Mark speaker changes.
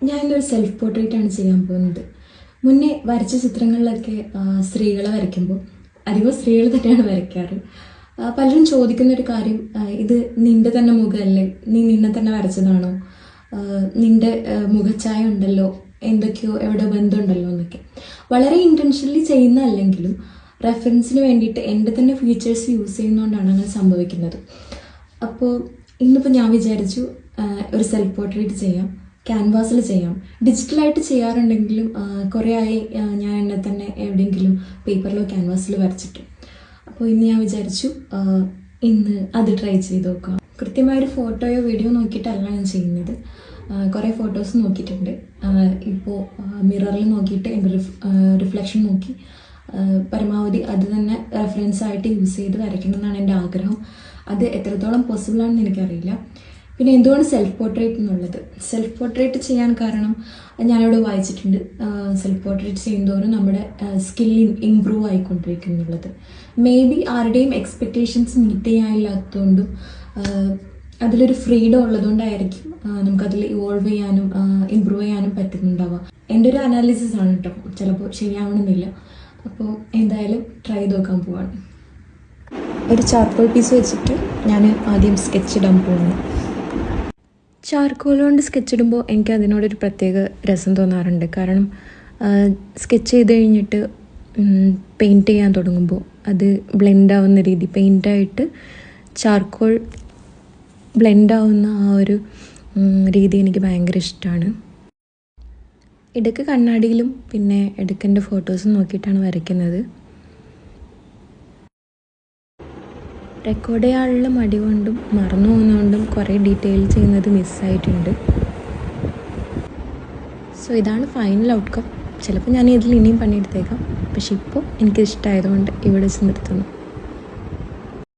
Speaker 1: ഞാനൊരു സെൽഫ് പോർട്രേറ്റാണ് ചെയ്യാൻ പോകുന്നത്. മുന്നേ വരച്ച ചിത്രങ്ങളിലൊക്കെ സ്ത്രീകളെ വരയ്ക്കുമ്പോൾ അധികം സ്ത്രീകൾ തന്നെയാണ് വരയ്ക്കാറ്. പലരും ചോദിക്കുന്നൊരു കാര്യം, ഇത് നിൻ്റെ തന്നെ മുഖമല്ലേ, നീ നിന്നെ തന്നെ വരച്ചതാണോ, നിൻ്റെ മുഖഛായ ഉണ്ടല്ലോ, എന്തൊക്കെയോ എവിടെ ബന്ധമുണ്ടല്ലോ എന്നൊക്കെ. വളരെ ഇൻറ്റൻഷനലി ചെയ്യുന്നതല്ലെങ്കിലും റെഫറൻസിന് വേണ്ടിയിട്ട് എൻ്റെ തന്നെ ഫീച്ചേഴ്സ് യൂസ് ചെയ്യുന്നതുകൊണ്ടാണ് അങ്ങനെ സംഭവിക്കുന്നത്. അപ്പോൾ ഇന്നിപ്പോൾ ഞാൻ വിചാരിച്ചു ഒരു സെൽഫ് പോർട്രേറ്റ് ചെയ്യാം, ക്യാൻവാസിൽ ചെയ്യാം. ഡിജിറ്റലായിട്ട് ചെയ്യാറുണ്ടെങ്കിലും കുറേ ആയി ഞാൻ എന്നെ തന്നെ എവിടെയെങ്കിലും പേപ്പറിലോ ക്യാൻവാസിലോ വരച്ചിട്ട്. അപ്പോൾ ഇന്ന് ഞാൻ വിചാരിച്ചു ഇന്ന് അത് ട്രൈ ചെയ്ത് നോക്കാം. കൃത്യമായൊരു ഫോട്ടോയോ വീഡിയോ നോക്കിയിട്ടല്ല ഞാൻ ചെയ്യുന്നത്. കുറേ ഫോട്ടോസ് നോക്കിയിട്ടുണ്ട്. ഇപ്പോൾ മിററിൽ നോക്കിയിട്ട് എൻ്റെ റിഫ്ലക്ഷൻ നോക്കി പരമാവധി അത് തന്നെ റെഫറൻസായിട്ട് യൂസ് ചെയ്ത് വരയ്ക്കണമെന്നാണ് എൻ്റെ ആഗ്രഹം. അത് എത്രത്തോളം പോസിബിളാണെന്ന് എനിക്കറിയില്ല. പിന്നെ എന്തുകൊണ്ട് സെൽഫ് പോർട്രേറ്റ് എന്നുള്ളത്? സെൽഫ് പോർട്രേറ്റ് ചെയ്യാൻ കാരണം ഞാനിവിടെ വായിച്ചിട്ടുണ്ട്, സെൽഫ് പോർട്രേറ്റ് ചെയ്യുന്നതോറും നമ്മുടെ സ്കിൽ ഇമ്പ്രൂവ് ആയിക്കൊണ്ടിരിക്കും എന്നുള്ളത്. മേ ബി ആരുടെയും എക്സ്പെക്റ്റേഷൻസ് മീറ്റ് ചെയ്യാനില്ലാത്തതുകൊണ്ടും അതിലൊരു ഫ്രീഡം ഉള്ളതുകൊണ്ടായിരിക്കും നമുക്കതിൽ ഇവോൾവ് ചെയ്യാനും ഇമ്പ്രൂവ് ചെയ്യാനും പറ്റുന്നുണ്ടാവുക. എൻ്റെ ഒരു അനാലിസിസ് ആണ് കേട്ടോ, ചിലപ്പോൾ ശരിയാവണമെന്നില്ല. അപ്പോൾ എന്തായാലും ട്രൈ ചെയ്ത് നോക്കാൻ പോവാണ്. ഒരു ചാർക്കോൾ പീസ് വെച്ചിട്ട് ഞാൻ ആദ്യം സ്കെച്ച് ഇടാൻ പോകുന്നു. ചാർക്കോൾ കൊണ്ട് സ്കെച്ച് ഇടുമ്പോൾ എനിക്ക് അതിനോടൊരു പ്രത്യേക രസം തോന്നാറുണ്ട്. കാരണം സ്കെച്ച് ചെയ്ത് കഴിഞ്ഞിട്ട് പെയിൻറ്റ് ചെയ്യാൻ തുടങ്ങുമ്പോൾ അത് ബ്ലെൻഡ് ആവുന്ന രീതി, പെയിൻ്റായിട്ട് ചാർക്കോൾ ബ്ലെൻഡ് ആവുന്ന ആ ഒരു രീതി എനിക്ക് ഭയങ്കര ഇഷ്ടമാണ്. ഇടയ്ക്ക് കണ്ണാടിയിലും പിന്നെ ഇടയ്ക്ക് എൻ്റെ ഫോട്ടോസും നോക്കിയിട്ടാണ് വരയ്ക്കുന്നത്. റെക്കോർഡ് ചെയ്യാനുള്ള മടി കൊണ്ടും മറന്നു പോകുന്നതുകൊണ്ടും കുറേ ഡീറ്റെയിൽ ചെയ്യുന്നത് മിസ്സായിട്ടുണ്ട്. സോ ഇതാണ് ഫൈനൽ ഔട്ട്കം. ചിലപ്പോൾ ഞാൻ ഇതിൽ ഇനിയും പണിയെടുത്തേക്കാം, പക്ഷെ ഇപ്പോൾ എനിക്കിഷ്ടമായതുകൊണ്ട് ഇവിടെ വെച്ച് നിർത്തുന്നു.